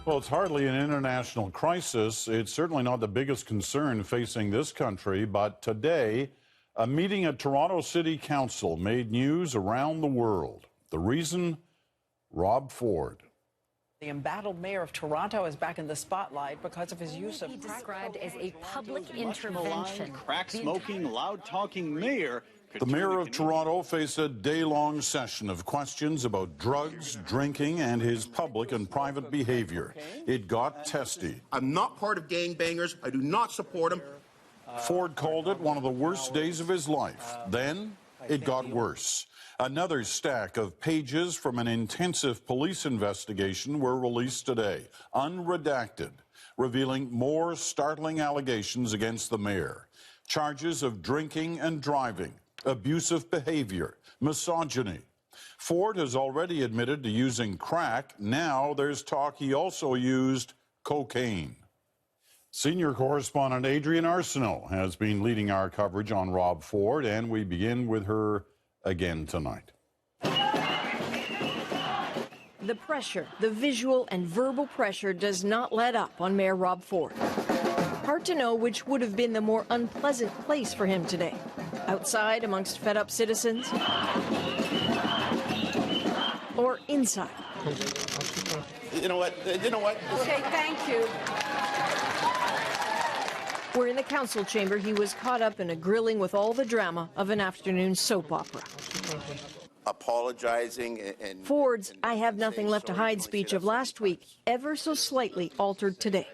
Well, it's hardly an international crisis. It's certainly not the biggest concern facing this country. But today, a meeting at Toronto City Council made news around the world. The reason? Rob Ford. The embattled mayor of Toronto is back in the spotlight because of his use of described as a public intervention. Crack-smoking, loud-talking mayor. The mayor of Toronto faced a day-long session of questions about drugs, drinking, and his public and private behavior. It got testy. I'm not part of gangbangers. I do not support them. Ford called it one of the worst days of his life. Then it got worse. Another stack of pages from an intensive police investigation were released today, unredacted, revealing more startling allegations against the mayor. Charges of drinking and driving, abusive behavior, misogyny. Ford has already admitted to using crack. Now there's talk he also used cocaine. Senior correspondent Adrienne Arsenault has been leading our coverage on Rob Ford, and we begin with her again tonight. The pressure, the visual and verbal pressure, does not let up on Mayor Rob Ford. Hard to know which would have been the more unpleasant place for him today. Outside amongst fed-up citizens, or inside. You know what? Okay, thank you. Where in the council chamber he was caught up in a grilling with all the drama of an afternoon soap opera. Apologizing and Ford's "I have nothing left to hide" speech of last week ever so slightly altered today.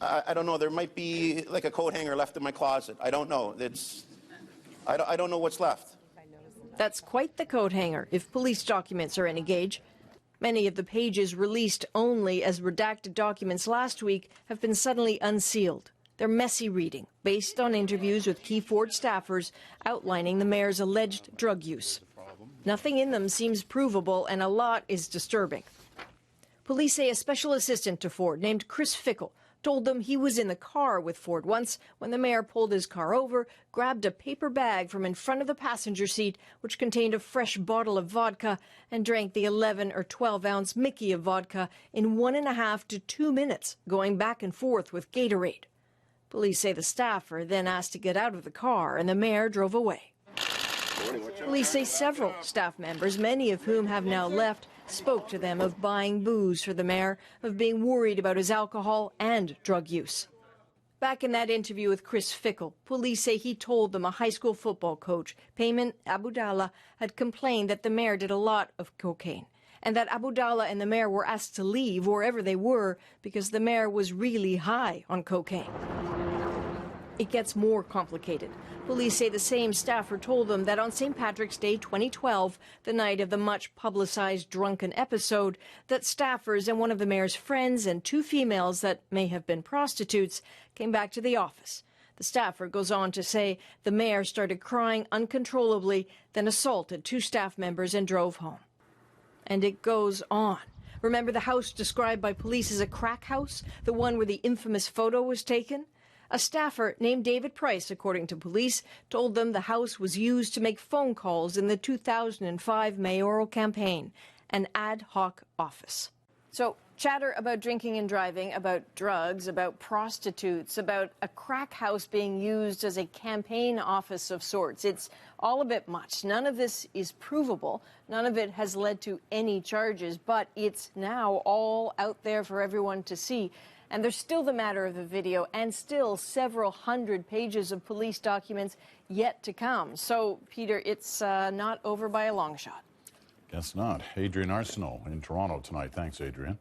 I don't know. There might be like a coat hanger left in my closet. I don't know. I don't know what's left. That's quite the coat hanger, if police documents are any gauge. Many of the pages released only as redacted documents last week have been suddenly unsealed. They're messy reading, based on interviews with key Ford staffers outlining the mayor's alleged drug use. Nothing in them seems provable, and a lot is disturbing. Police say a special assistant to Ford named Chris Fickle told them he was in the car with Ford once when the mayor pulled his car over, grabbed a paper bag from in front of the passenger seat, which contained a fresh bottle of vodka, and drank the 11 or 12-ounce Mickey of vodka in 1.5 to 2 minutes, going back and forth with Gatorade. Police say the staffer then asked to get out of the car, and the mayor drove away. Police say several staff members, many of whom have now left, spoke to them of buying booze for the mayor, of being worried about his alcohol and drug use. Back in that interview with Chris Fickle, police say he told them a high school football coach, Payman Abudallah, had complained that the mayor did a lot of cocaine, and that Abudallah and the mayor were asked to leave wherever they were because the mayor was really high on cocaine. It gets more complicated. Police say the same staffer told them that on St. Patrick's Day 2012, the night of the much-publicized drunken episode, that staffers and one of the mayor's friends and 2 females that may have been prostitutes came back to the office. The staffer goes on to say the mayor started crying uncontrollably, then assaulted 2 staff members and drove home. And it goes on. Remember the house described by police as a crack house, the one where the infamous photo was taken? A staffer named David Price, according to police, told them the house was used to make phone calls in the 2005 mayoral campaign, an ad hoc office. So chatter about drinking and driving, about drugs, about prostitutes, about a crack house being used as a campaign office of sorts. It's all a bit much. None of this is provable. None of it has led to any charges, but it's now all out there for everyone to see. And there's still the matter of the video and still several hundred pages of police documents yet to come. So, Peter, it's not over by a long shot. Guess not. Adrienne Arsenault in Toronto tonight. Thanks, Adrienne.